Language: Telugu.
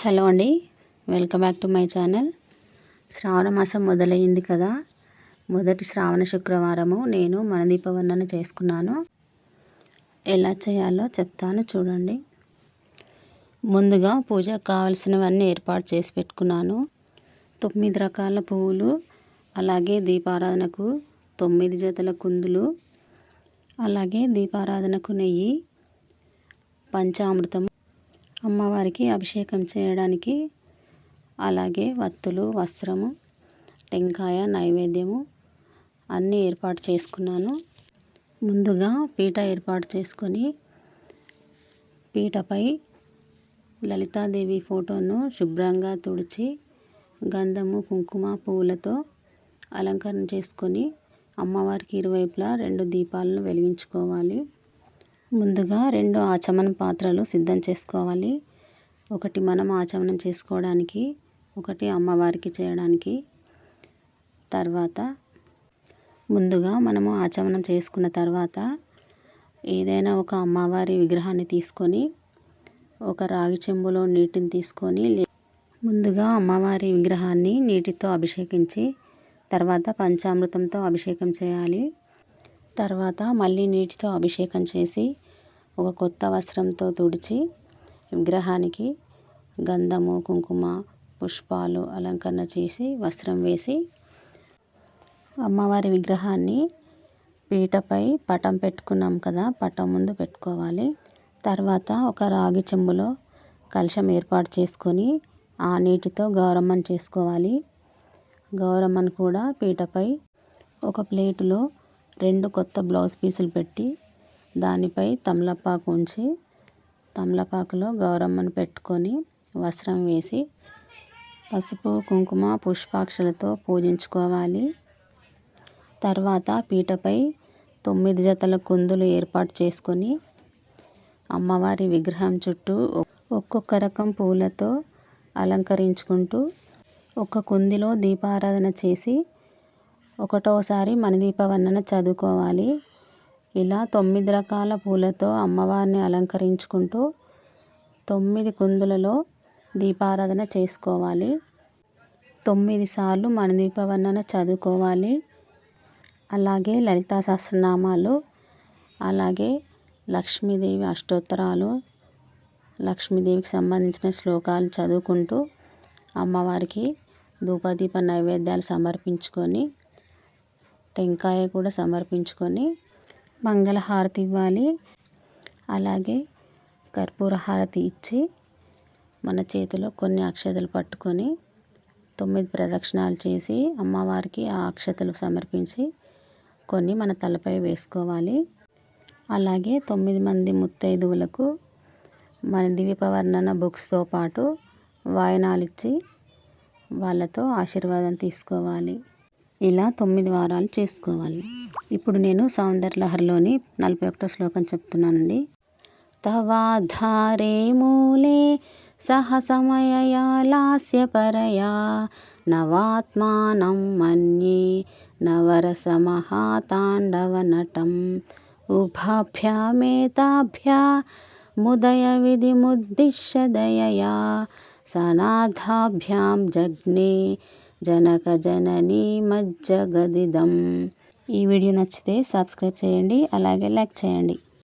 హలో అండి, welcome back to my channel. శ్రావణ మాసం మొదలయ్యింది కదా. మొదటి శ్రావణ శుక్రవారము నేను మణదీపవర్ణన చేసుకున్నాను. ఎలా చేయాలో చెప్తాను చూడండి. ముందుగా పూజకు కావలసినవన్నీ ఏర్పాటు చేసి పెట్టుకున్నాను. 9 రకాల పువ్వులు, అలాగే దీపారాధనకు 9 జతల కుందులు, అలాగే దీపారాధనకు నెయ్యి, పంచామృతము, అమ్మవారికి అభిషేకం చేయడానికి, అలాగే వత్తులు, వస్త్రము, టెంకాయ, నైవేద్యము అన్నీ ఏర్పాటు చేసుకున్నాను. ముందుగా పీట ఏర్పాటు చేసుకొని పీటపై లలితాదేవి ఫోటోను శుభ్రంగా తుడిచి గంధము, కుంకుమ, పువ్వులతో అలంకరణ చేసుకొని అమ్మవారికి ఇరువైపులా 2 దీపాలను వెలిగించుకోవాలి. ముందుగా 2 ఆచమన పాత్రలు సిద్ధం చేసుకోవాలి. ఒకటి మనం ఆచమనం చేసుకోవడానికి, ఒకటి అమ్మవారికి చేయడానికి. తర్వాత ముందుగా మనము ఆచమనం చేసుకున్న తర్వాత ఏదైనా ఒక అమ్మవారి విగ్రహాన్ని తీసుకొని ఒక రాగి చెంబులో నీటిని తీసుకొని ముందుగా అమ్మవారి విగ్రహాన్ని నీటితో అభిషేకించి తర్వాత పంచామృతంతో అభిషేకం చేయాలి. తర్వాత మళ్ళీ నీటితో అభిషేకం చేసి ఒక కొత్త వస్త్రంతో తుడిచి విగ్రహానికి గంధము, కుంకుమ, పుష్పాలు అలంకరణ చేసి వస్త్రం వేసి అమ్మవారి విగ్రహాన్ని పీటపై పటం పెట్టుకున్నాం కదా, పటం ముందు పెట్టుకోవాలి. తర్వాత ఒక రాగి చెంబులో కలశం ఏర్పాటు చేసుకొని ఆ నీటితో గౌరమ్మను చేసుకోవాలి. గౌరమ్మను కూడా పీటపై ఒక ప్లేటులో 2 కొత్త బ్లౌజ్ పీసులు పెట్టి దానిపై తమలపాకు ఉంచి తమలపాకులో గౌరమ్మను పెట్టుకొని వస్త్రం వేసి పసుపు, కుంకుమ, పుష్పాక్షలతో పూజించుకోవాలి. తర్వాత పీటపై 9 జతల కుందులు ఏర్పాటు చేసుకొని అమ్మవారి విగ్రహం చుట్టూ ఒక్కొక్క రకం పూలతో అలంకరించుకుంటూ ఒక కుందిలో దీపారాధన చేసి ఒకటోసారి మణదీపవర్ణన చదువుకోవాలి. ఇలా 9 రకాల పూలతో అమ్మవారిని అలంకరించుకుంటూ 9 కుందులలో దీపారాధన చేసుకోవాలి. 9 సార్లు మణదీపవర్ణన చదువుకోవాలి. అలాగే లలితా సహస్రనామాలు, అలాగే లక్ష్మీదేవి అష్టోత్తరాలు, లక్ష్మీదేవికి సంబంధించిన శ్లోకాలు చదువుకుంటూ అమ్మవారికి ధూపదీప నైవేద్యాలు సమర్పించుకొని టెంకాయ కూడా సమర్పించుకొని మంగళహారతి ఇవ్వాలి. అలాగే కర్పూర హారతి ఇచ్చి మన చేతిలో కొన్ని అక్షతలు పట్టుకొని 9 ప్రదక్షిణాలు చేసి అమ్మవారికి ఆ అక్షతలు సమర్పించి కొన్ని మన తలపై వేసుకోవాలి. అలాగే 9 మంది ముత్తైదువులకు మణదీపవర్ణన బుక్స్తో పాటు వాయనాలు ఇచ్చి వాళ్ళతో ఆశీర్వాదం తీసుకోవాలి. ఇలా 9 వారాలు చేసుకోవాలి. ఇప్పుడు నేను సౌందర్యలహరిలోని 41వ శ్లోకం చెప్తున్నానండి. తవాధారే మూలే సహసమయయా లాస్యపరయా నవాత్మానం మన్యే నవరసమహాతాండవనటం ఉభాభ్యామేతాభ్యా ముదయ విధిముద్దిశ్య దయయా సనాథాభ్యాం జగ్నే జనక జననీ మజ్జగదిదం. ఈ వీడియో నచ్చితే సబ్స్క్రైబ్ చేయండి, అలాగే లైక్ చేయండి.